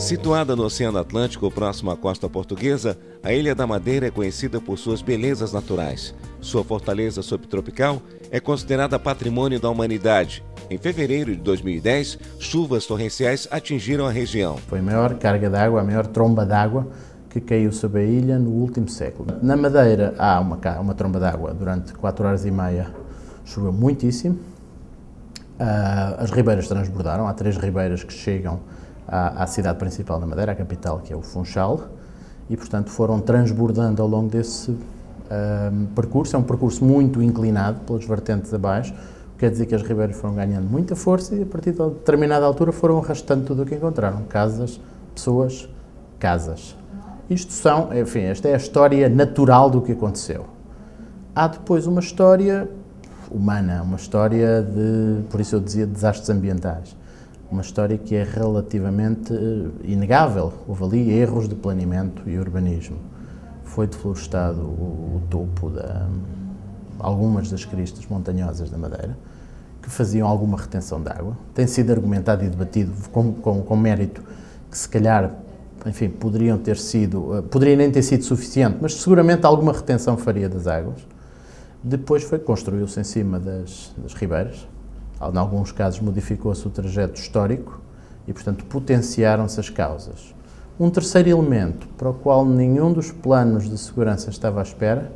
Situada no Oceano Atlântico, próximo à costa portuguesa, a Ilha da Madeira é conhecida por suas belezas naturais. Sua fortaleza subtropical é considerada patrimônio da humanidade. Em fevereiro de 2010, chuvas torrenciais atingiram a região. Foi a maior carga d'água, a maior tromba d'água que caiu sobre a ilha no último século. Na Madeira há uma tromba d'água durante 4 horas e meia, choveu muitíssimo. As ribeiras transbordaram, há 3 ribeiras que chegam à cidade principal da Madeira, a capital, que é o Funchal, e portanto foram transbordando ao longo desse percurso. É um percurso muito inclinado pelas vertentes abaixo, o que quer dizer que as ribeiras foram ganhando muita força e a partir de determinada altura foram arrastando tudo o que encontraram, casas, pessoas, casas. Esta é a história natural do que aconteceu. Há depois uma história humana, uma história por isso eu dizia, desastres ambientais. Uma história que é relativamente inegável. Houve ali erros de planeamento e urbanismo. Foi deflorestado o topo de algumas das cristas montanhosas da Madeira, que faziam alguma retenção de água. Tem sido argumentado e debatido com mérito que se calhar, enfim, poderia nem ter sido suficiente, mas seguramente alguma retenção faria das águas. Depois construiu-se em cima das ribeiras. Em alguns casos modificou-se o trajeto histórico e, portanto, potenciaram-se as causas. Um terceiro elemento, para o qual nenhum dos planos de segurança estava à espera,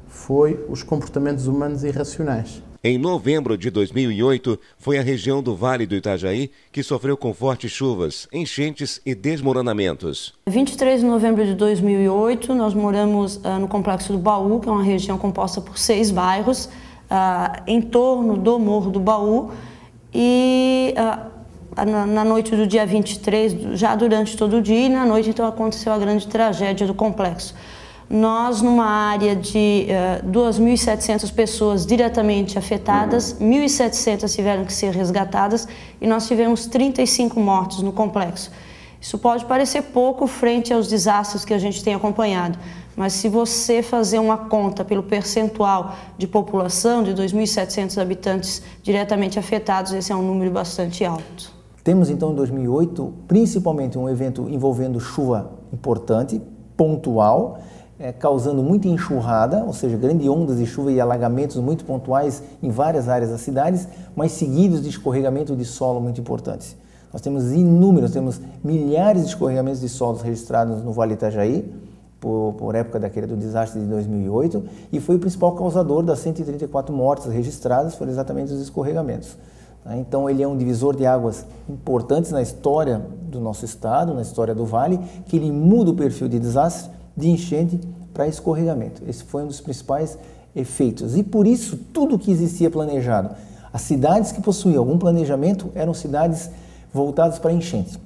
foi os comportamentos humanos irracionais. Em novembro de 2008, foi a região do Vale do Itajaí que sofreu com fortes chuvas, enchentes e desmoronamentos. 23 de novembro de 2008, nós moramos no Complexo do Baú, que é uma região composta por 6 bairros, em torno do Morro do Baú, e na noite do dia 23, já durante todo o dia, e na noite então aconteceu a grande tragédia do complexo. Nós, numa área de 2.700 pessoas diretamente afetadas, 1.700 tiveram que ser resgatadas e nós tivemos 35 mortos no complexo. Isso pode parecer pouco frente aos desastres que a gente tem acompanhado, mas se você fazer uma conta pelo percentual de população de 2.700 habitantes diretamente afetados, esse é um número bastante alto. Temos então em 2008, principalmente um evento envolvendo chuva importante, pontual, causando muita enxurrada, ou seja, grandes ondas de chuva e alagamentos muito pontuais em várias áreas das cidades, mas seguidos de escorregamento de solo muito importantes. Nós temos milhares de escorregamentos de solos registrados no Vale do Itajaí, por época do desastre de 2008, e foi o principal causador das 134 mortes registradas, foram exatamente os escorregamentos. Então ele é um divisor de águas importantes na história do nosso estado, na história do Vale, que ele muda o perfil de desastre, de enchente para escorregamento. Esse foi um dos principais efeitos. E por isso, tudo que existia planejado, as cidades que possuíam algum planejamento eram cidades voltadas para enchente.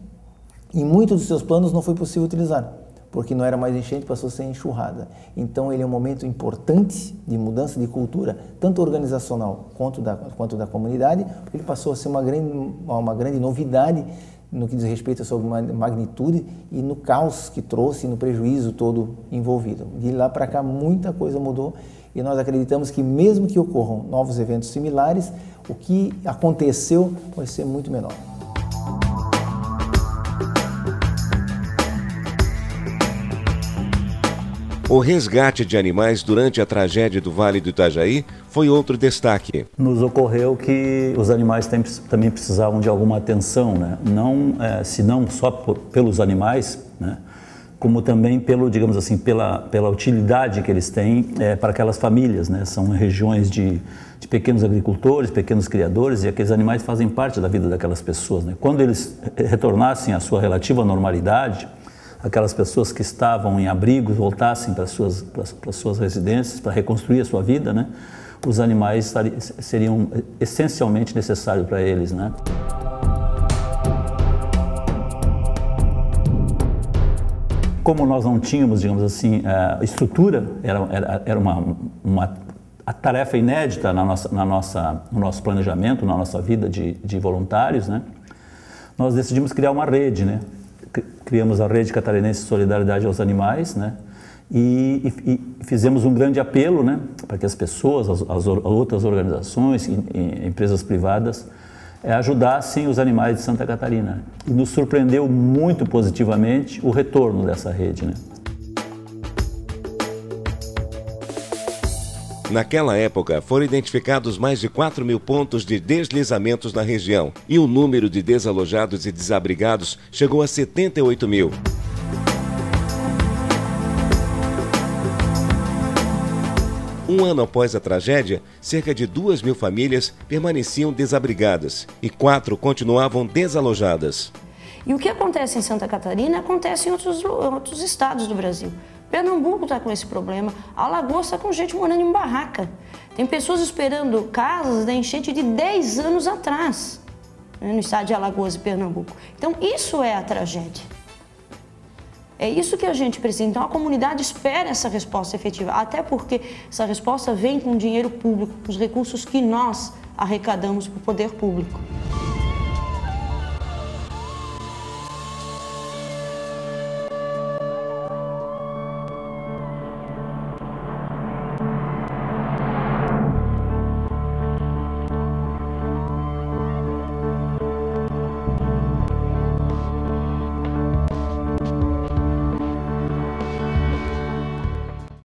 E muitos dos seus planos não foi possível utilizar, porque não era mais enchente, passou a ser enxurrada. Então ele é um momento importante de mudança de cultura, tanto organizacional quanto da comunidade, porque ele passou a ser uma grande novidade no que diz respeito à sua magnitude e no caos que trouxe, no prejuízo todo envolvido. De lá para cá muita coisa mudou e nós acreditamos que mesmo que ocorram novos eventos similares, o que aconteceu vai ser muito menor. O resgate de animais durante a tragédia do Vale do Itajaí foi outro destaque. Nos ocorreu que os animais também precisavam de alguma atenção, né? Não, se não só pelos animais, né? Como também digamos assim, pela utilidade que eles têm para aquelas famílias, né? São regiões de pequenos agricultores, pequenos criadores, e aqueles animais fazem parte da vida daquelas pessoas, né? Quando eles retornassem à sua relativa normalidade, aquelas pessoas que estavam em abrigos voltassem para suas residências, para reconstruir a sua vida, né? Os animais seriam essencialmente necessários para eles, né? Como nós não tínhamos, digamos assim, estrutura, era a tarefa inédita no nosso planejamento, na nossa vida de voluntários, né? Nós decidimos criar uma rede, né? Criamos a Rede Catarinense de Solidariedade aos Animais, né? E fizemos um grande apelo, né? Para que as pessoas, as outras organizações, empresas privadas, ajudassem os animais de Santa Catarina. E nos surpreendeu muito positivamente o retorno dessa rede, né? Naquela época, foram identificados mais de 4.000 pontos de deslizamentos na região e o número de desalojados e desabrigados chegou a 78.000. Um ano após a tragédia, cerca de 2.000 famílias permaneciam desabrigadas e 4 continuavam desalojadas. E o que acontece em Santa Catarina acontece em outros estados do Brasil. Pernambuco está com esse problema, Alagoas está com gente morando em barraca. Tem pessoas esperando casas da enchente de 10 anos atrás, no estado de Alagoas e Pernambuco. Então isso é a tragédia. É isso que a gente precisa. Então a comunidade espera essa resposta efetiva, até porque essa resposta vem com dinheiro público, com os recursos que nós arrecadamos para o poder público.